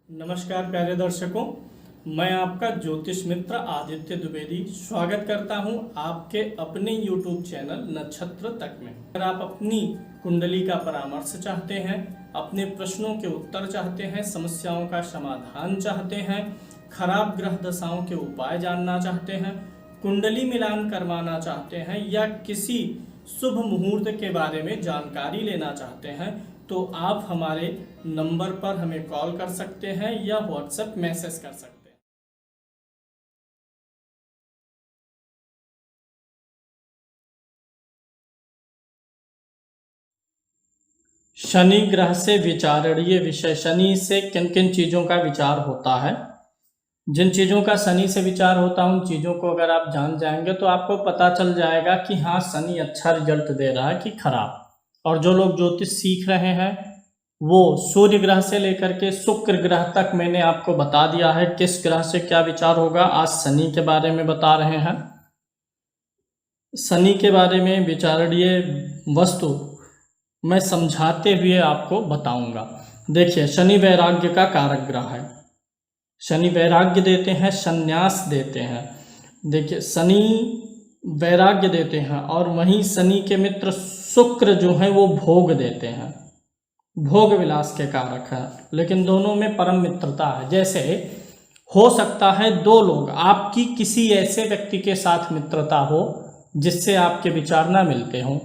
नमस्कार प्यारे दर्शकों, मैं आपका ज्योतिष मित्र आदित्य द्विवेदी स्वागत करता हूं आपके अपने YouTube चैनल नक्षत्र तक में। अगर आप अपनी कुंडली का परामर्श चाहते हैं, अपने प्रश्नों के उत्तर चाहते हैं, समस्याओं का समाधान चाहते हैं, खराब ग्रह दशाओं के उपाय जानना चाहते हैं, कुंडली मिलान करवाना चाहते हैं या किसी शुभ मुहूर्त के बारे में जानकारी लेना चाहते हैं तो आप हमारे नंबर पर हमें कॉल कर सकते हैं या व्हाट्सएप मैसेज कर सकते हैं। शनि ग्रह से विचारणीय विषय, शनि से किन किन चीज़ों का विचार होता है, जिन चीज़ों का शनि से विचार होता है उन चीज़ों को अगर आप जान जाएंगे तो आपको पता चल जाएगा कि हाँ शनि अच्छा रिजल्ट दे रहा है कि खराब। और जो लोग ज्योतिष सीख रहे हैं वो सूर्य ग्रह से लेकर के शुक्र ग्रह तक मैंने आपको बता दिया है किस ग्रह से क्या विचार होगा। आज शनि के बारे में बता रहे हैं। शनि के बारे में विचारणीय वस्तु मैं समझाते हुए आपको बताऊंगा। देखिए, शनि वैराग्य का कारक ग्रह है। शनि वैराग्य देते हैं, संन्यास देते हैं। देखिए, शनि वैराग्य देते हैं और वहीं शनि के मित्र शुक्र जो है वो भोग देते हैं, भोग विलास के कारक हैं। लेकिन दोनों में परम मित्रता है। जैसे हो सकता है दो लोग, आपकी किसी ऐसे व्यक्ति के साथ मित्रता हो जिससे आपके विचार ना मिलते हों,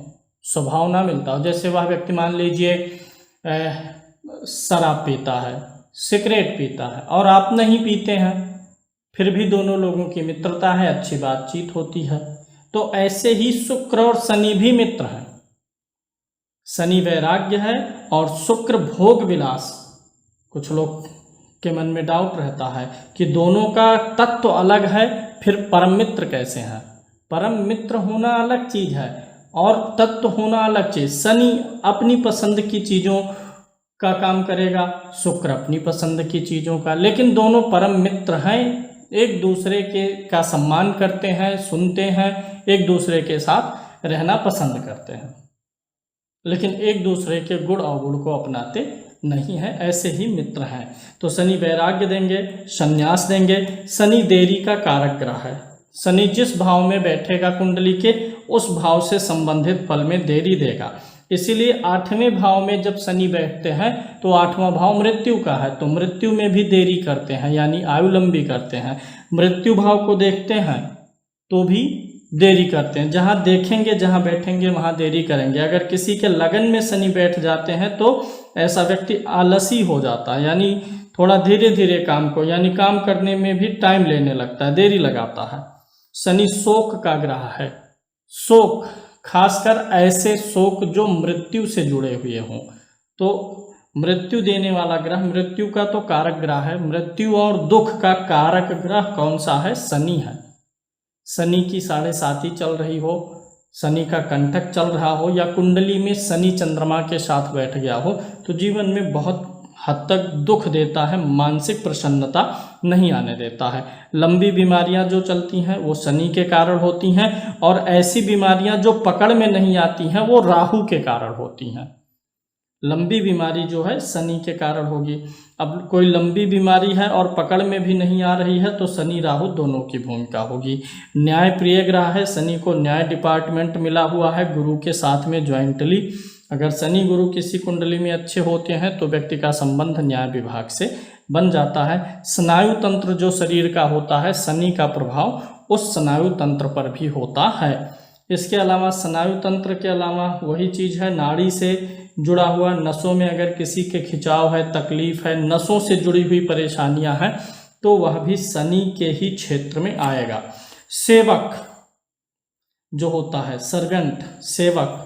स्वभाव ना मिलता हो। जैसे वह व्यक्ति मान लीजिए शराब पीता है, सिगरेट पीता है और आप नहीं पीते हैं, फिर भी दोनों लोगों की मित्रता है, अच्छी बातचीत होती है। तो ऐसे ही शुक्र और शनि भी मित्र हैं। शनि वैराग्य है और शुक्र भोग विलास। कुछ लोग के मन में डाउट रहता है कि दोनों का तत्व तो अलग है, फिर परम मित्र कैसे हैं। परम मित्र होना अलग चीज है और तत्व होना अलग चीज। शनि अपनी पसंद की चीजों का काम करेगा, शुक्र अपनी पसंद की चीजों का, लेकिन दोनों परम मित्र हैं। एक दूसरे के का सम्मान करते हैं, सुनते हैं, एक दूसरे के साथ रहना पसंद करते हैं, लेकिन एक दूसरे के गुण अवगुण को अपनाते नहीं है। ऐसे ही मित्र हैं। तो शनि वैराग्य देंगे, संन्यास देंगे। शनि देरी का कारक ग्रह है। शनि जिस भाव में बैठेगा कुंडली के, उस भाव से संबंधित फल में देरी देगा। इसीलिए 8वें भाव में जब शनि बैठते हैं तो 8वां भाव मृत्यु का है, तो मृत्यु में भी देरी करते हैं, यानी आयु लंबी करते हैं। मृत्यु भाव को देखते हैं तो भी देरी करते हैं। जहाँ देखेंगे, जहाँ बैठेंगे वहाँ देरी करेंगे। अगर किसी के लगन में शनि बैठ जाते हैं तो ऐसा व्यक्ति आलसी हो जाता है, यानी थोड़ा धीरे धीरे काम को, यानी काम करने में भी टाइम लेने लगता है, देरी लगाता है। शनि शोक का ग्रह है। शोक, खासकर ऐसे शोक जो मृत्यु से जुड़े हुए हों। तो मृत्यु देने वाला ग्रह, मृत्यु का तो कारक ग्रह है। मृत्यु और दुख का कारक ग्रह कौन सा है? शनि है। शनि की 7.5 चल रही हो, शनि का कंटक चल रहा हो या कुंडली में शनि चंद्रमा के साथ बैठ गया हो तो जीवन में बहुत हद तक दुख देता है, मानसिक प्रसन्नता नहीं आने देता है। लंबी बीमारियां जो चलती हैं वो शनि के कारण होती हैं और ऐसी बीमारियां जो पकड़ में नहीं आती हैं वो राहु के कारण होती हैं। लंबी बीमारी जो है शनि के कारण होगी। अब कोई लंबी बीमारी है और पकड़ में भी नहीं आ रही है तो शनि राहु दोनों की भूमिका होगी। न्याय प्रिय ग्रह है। शनि को न्याय डिपार्टमेंट मिला हुआ है गुरु के साथ में ज्वाइंटली। अगर शनि गुरु किसी कुंडली में अच्छे होते हैं तो व्यक्ति का संबंध न्याय विभाग से बन जाता है। स्नायु तंत्र जो शरीर का होता है, शनि का प्रभाव उस स्नायु तंत्र पर भी होता है। इसके अलावा स्नायु तंत्र के अलावा वही चीज़ है, नाड़ी से जुड़ा हुआ, नसों में अगर किसी के खिंचाव है, तकलीफ है, नसों से जुड़ी हुई परेशानियां हैं तो वह भी शनि के ही क्षेत्र में आएगा। सेवक जो होता है, सर्वेंट, सेवक,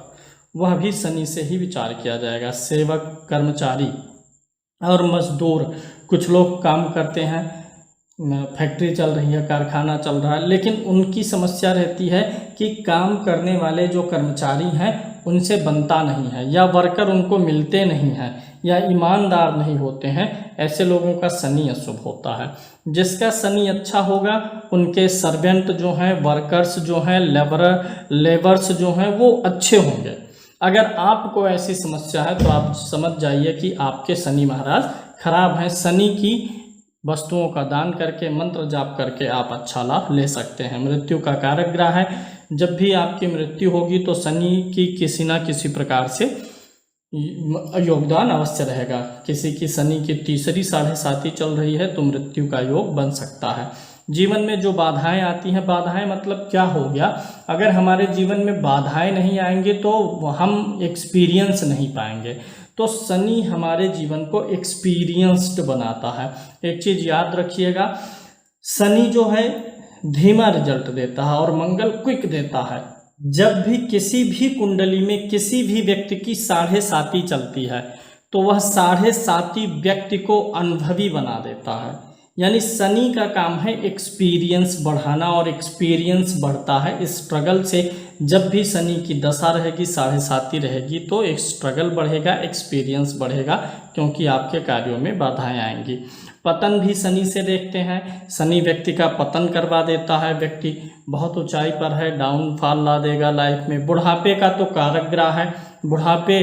वह भी शनि से ही विचार किया जाएगा। सेवक, कर्मचारी और मजदूर। कुछ लोग काम करते हैं, फैक्ट्री चल रही है, कारखाना चल रहा है, लेकिन उनकी समस्या रहती है कि काम करने वाले जो कर्मचारी हैं उनसे बनता नहीं है, या वर्कर उनको मिलते नहीं हैं, या ईमानदार नहीं होते हैं। ऐसे लोगों का शनि अशुभ होता है। जिसका शनि अच्छा होगा उनके सर्वेंट जो हैं, वर्कर्स जो हैं, लेबर्स जो हैं वो अच्छे होंगे। अगर आपको ऐसी समस्या है तो आप समझ जाइए कि आपके शनि महाराज खराब हैं, शनि की वस्तुओं का दान करके, मंत्र जाप करके आप अच्छा लाभ ले सकते हैं। मृत्यु का कारक ग्रह है, जब भी आपकी मृत्यु होगी तो शनि की किसी ना किसी प्रकार से योगदान अवश्य रहेगा। किसी की शनि की तीसरी 7.5 चल रही है तो मृत्यु का योग बन सकता है। जीवन में जो बाधाएं आती हैं, बाधाएं मतलब क्या हो गया, अगर हमारे जीवन में बाधाएं नहीं आएंगे तो हम एक्सपीरियंस नहीं पाएंगे। तो शनि हमारे जीवन को एक्सपीरियंस्ड बनाता है। एक चीज़ याद रखिएगा, शनि जो है धीमा रिजल्ट देता है और मंगल क्विक देता है। जब भी किसी भी कुंडली में किसी भी व्यक्ति की 7.5 चलती है तो वह 7.5 व्यक्ति को अनुभवी बना देता है। यानी शनि का काम है एक्सपीरियंस बढ़ाना, और एक्सपीरियंस बढ़ता है स्ट्रगल से। जब भी शनि की दशा रहेगी, 7.5 रहेगी, तो एक स्ट्रगल बढ़ेगा, एक्सपीरियंस बढ़ेगा, क्योंकि आपके कार्यों में बाधाएं आएंगी। पतन भी शनि से देखते हैं, शनि व्यक्ति का पतन करवा देता है। व्यक्ति बहुत ऊंचाई पर है, डाउनफॉल ला देगा लाइफ में। बुढ़ापे का तो कारक ग्रह है, बुढ़ापे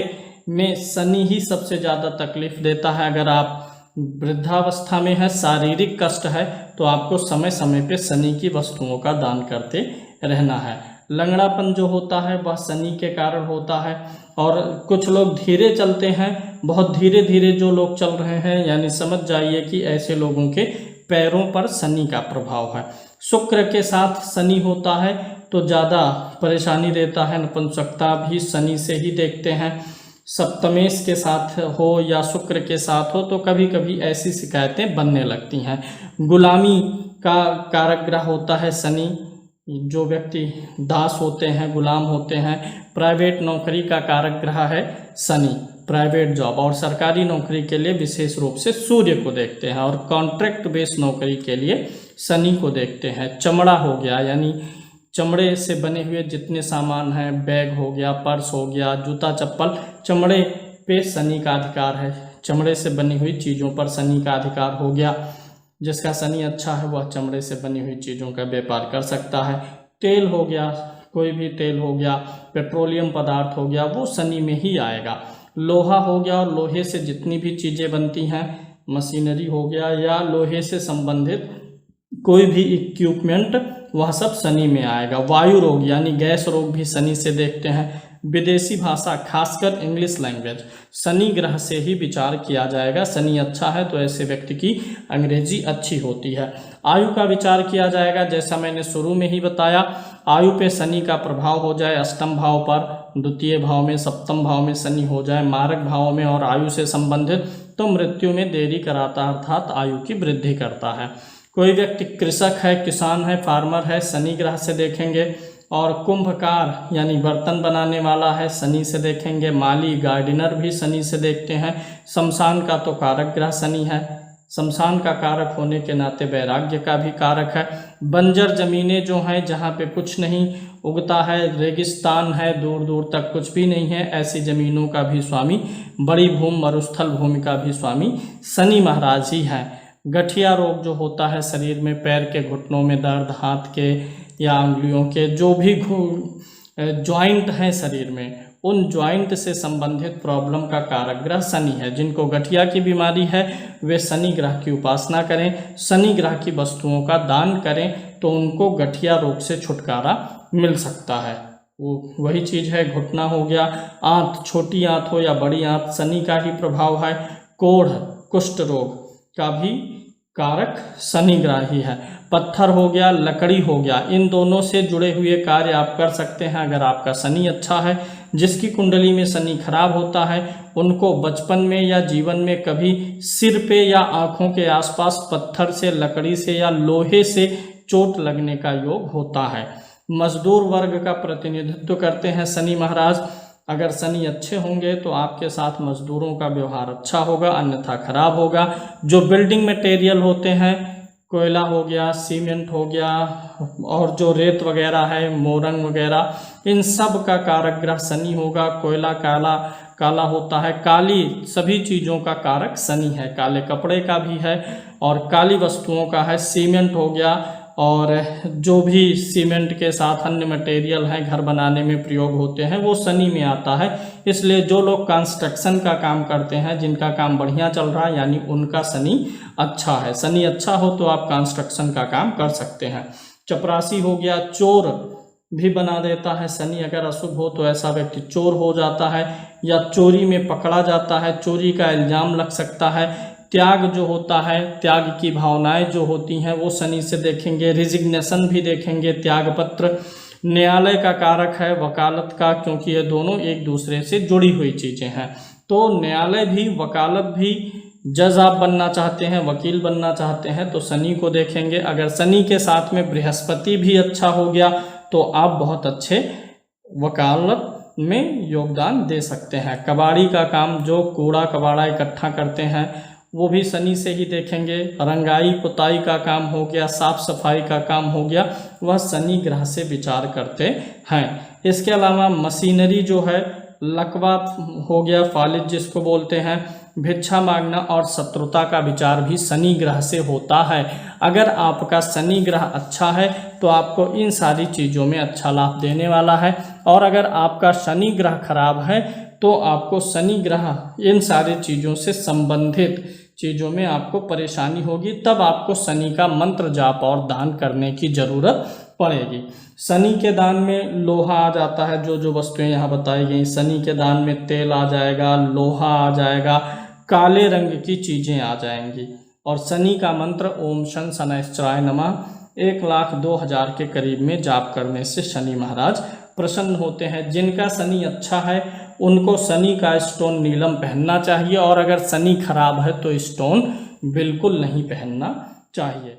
में शनि ही सबसे ज़्यादा तकलीफ देता है। अगर आप वृद्धावस्था में है, शारीरिक कष्ट है, तो आपको समय समय पे शनि की वस्तुओं का दान करते रहना है। लंगड़ापन जो होता है वह शनि के कारण होता है। और कुछ लोग धीरे चलते हैं, बहुत धीरे धीरे जो लोग चल रहे हैं, यानी समझ जाइए कि ऐसे लोगों के पैरों पर शनि का प्रभाव है। शुक्र के साथ शनि होता है तो ज़्यादा परेशानी देता है। नपुंसकता भी शनि से ही देखते हैं। सप्तमेश के साथ हो या शुक्र के साथ हो तो कभी कभी ऐसी शिकायतें बनने लगती हैं। गुलामी का कारक ग्रह होता है शनि। जो व्यक्ति दास होते हैं, गुलाम होते हैं। प्राइवेट नौकरी का कारक ग्रह है शनि, प्राइवेट जॉब, और सरकारी नौकरी के लिए विशेष रूप से सूर्य को देखते हैं, और कॉन्ट्रैक्ट बेस्ड नौकरी के लिए शनि को देखते हैं। चमड़ा हो गया, यानी चमड़े से बने हुए जितने सामान हैं, बैग हो गया, पर्स हो गया, जूता चप्पल, चमड़े पे शनि का अधिकार है। चमड़े से बनी हुई चीज़ों पर शनि का अधिकार हो गया। जिसका शनि अच्छा है वह चमड़े से बनी हुई चीज़ों का व्यापार कर सकता है। तेल हो गया, कोई भी तेल हो गया, पेट्रोलियम पदार्थ हो गया, वो शनि में ही आएगा। लोहा हो गया, और लोहे से जितनी भी चीज़ें बनती हैं, मशीनरी हो गया या लोहे से संबंधित कोई भी इक्विपमेंट, वह सब शनि में आएगा। वायु रोग यानी गैस रोग भी शनि से देखते हैं। विदेशी भाषा, खासकर इंग्लिश लैंग्वेज, शनि ग्रह से ही विचार किया जाएगा। शनि अच्छा है तो ऐसे व्यक्ति की अंग्रेजी अच्छी होती है। आयु का विचार किया जाएगा, जैसा मैंने शुरू में ही बताया। आयु पे शनि का प्रभाव हो जाए अष्टम भाव पर, द्वितीय भाव में, सप्तम भाव में शनि हो जाए, मारक भाव में और आयु से संबंधित, तो मृत्यु में देरी कराता, अर्थात आयु की वृद्धि करता है। कोई व्यक्ति कृषक है, किसान है, फार्मर है, शनि ग्रह से देखेंगे। और कुंभकार यानी बर्तन बनाने वाला है, शनि से देखेंगे। माली, गार्डनर भी शनि से देखते हैं। शमशान का तो कारक ग्रह शनि है। शमशान का कारक होने के नाते वैराग्य का भी कारक है। बंजर जमीनें जो हैं, जहाँ पे कुछ नहीं उगता है, रेगिस्तान है, दूर दूर तक कुछ भी नहीं है, ऐसी ज़मीनों का भी स्वामी, बड़ी भूमि, मरुस्थल भूमि का भी स्वामी शनि महाराज ही हैं। गठिया रोग जो होता है शरीर में, पैर के घुटनों में दर्द, हाथ के या उंगलियों के जो भी जॉइंट हैं शरीर में, उन जॉइंट से संबंधित प्रॉब्लम का कारक ग्रह शनि है। जिनको गठिया की बीमारी है वे शनि ग्रह की उपासना करें, शनि ग्रह की वस्तुओं का दान करें, तो उनको गठिया रोग से छुटकारा मिल सकता है। वो वही चीज़ है, घुटना हो गया, आंत, छोटी आंत हो या बड़ी आंत, शनि का ही प्रभाव है। कोढ़, कुष्ठ रोग का भी कारक शनि ग्रह ही है। पत्थर हो गया, लकड़ी हो गया, इन दोनों से जुड़े हुए कार्य आप कर सकते हैं अगर आपका शनि अच्छा है। जिसकी कुंडली में शनि खराब होता है उनको बचपन में या जीवन में कभी सिर पे या आँखों के आसपास पत्थर से, लकड़ी से या लोहे से चोट लगने का योग होता है। मजदूर वर्ग का प्रतिनिधित्व करते हैं शनि महाराज। अगर शनि अच्छे होंगे तो आपके साथ मजदूरों का व्यवहार अच्छा होगा, अन्यथा खराब होगा। जो बिल्डिंग मटेरियल होते हैं, कोयला हो गया, सीमेंट हो गया, और जो रेत वगैरह है, मोरंग वगैरह, इन सब का कारक ग्रह शनि होगा। कोयला काला काला होता है, काली सभी चीज़ों का कारक शनि है। काले कपड़े का भी है और काली वस्तुओं का है। सीमेंट हो गया और जो भी सीमेंट के साथ अन्य मटेरियल हैं घर बनाने में प्रयोग होते हैं वो शनि में आता है। इसलिए जो लोग कंस्ट्रक्शन का काम करते हैं, जिनका काम बढ़िया चल रहा है, यानी उनका शनि अच्छा है। शनि अच्छा हो तो आप कंस्ट्रक्शन का काम कर सकते हैं। चपरासी हो गया, चोर भी बना देता है शनि। अगर अशुभ हो तो ऐसा व्यक्ति चोर हो जाता है या चोरी में पकड़ा जाता है, चोरी का इल्जाम लग सकता है। त्याग जो होता है, त्याग की भावनाएं जो होती हैं वो शनि से देखेंगे। रिजिग्नेशन भी देखेंगे, त्याग पत्र। न्यायालय का कारक है, वकालत का, क्योंकि ये दोनों एक दूसरे से जुड़ी हुई चीज़ें हैं। तो न्यायालय भी, वकालत भी, जज आप बनना चाहते हैं, वकील बनना चाहते हैं तो शनि को देखेंगे। अगर शनि के साथ में बृहस्पति भी अच्छा हो गया तो आप बहुत अच्छे वकालत में योगदान दे सकते हैं। कबाड़ी का काम, जो कूड़ा कबाड़ा इकट्ठा करते हैं, वो भी शनि से ही देखेंगे। रंगाई पुताई का काम हो गया, साफ सफाई का काम हो गया, वह शनि ग्रह से विचार करते हैं। इसके अलावा मशीनरी जो है, लकवा हो गया, फालिज जिसको बोलते हैं, भिक्षा मांगना और शत्रुता का विचार भी शनि ग्रह से होता है। अगर आपका शनि ग्रह अच्छा है तो आपको इन सारी चीज़ों में अच्छा लाभ देने वाला है, और अगर आपका शनि ग्रह खराब है तो आपको शनि ग्रह इन सारी चीज़ों से संबंधित चीज़ों में आपको परेशानी होगी। तब आपको शनि का मंत्र जाप और दान करने की ज़रूरत पड़ेगी। शनि के दान में लोहा आ जाता है, जो वस्तुएं यहाँ बताई गई। शनि के दान में तेल आ जाएगा, लोहा आ जाएगा, काले रंग की चीज़ें आ जाएंगी। और शनि का मंत्र ओम शन शनैश्चराय नमः 1,02,000 के करीब में जाप करने से शनि महाराज प्रसन्न होते हैं। जिनका शनि अच्छा है उनको शनि का स्टोन नीलम पहनना चाहिए, और अगर शनि खराब है तो स्टोन बिल्कुल नहीं पहनना चाहिए।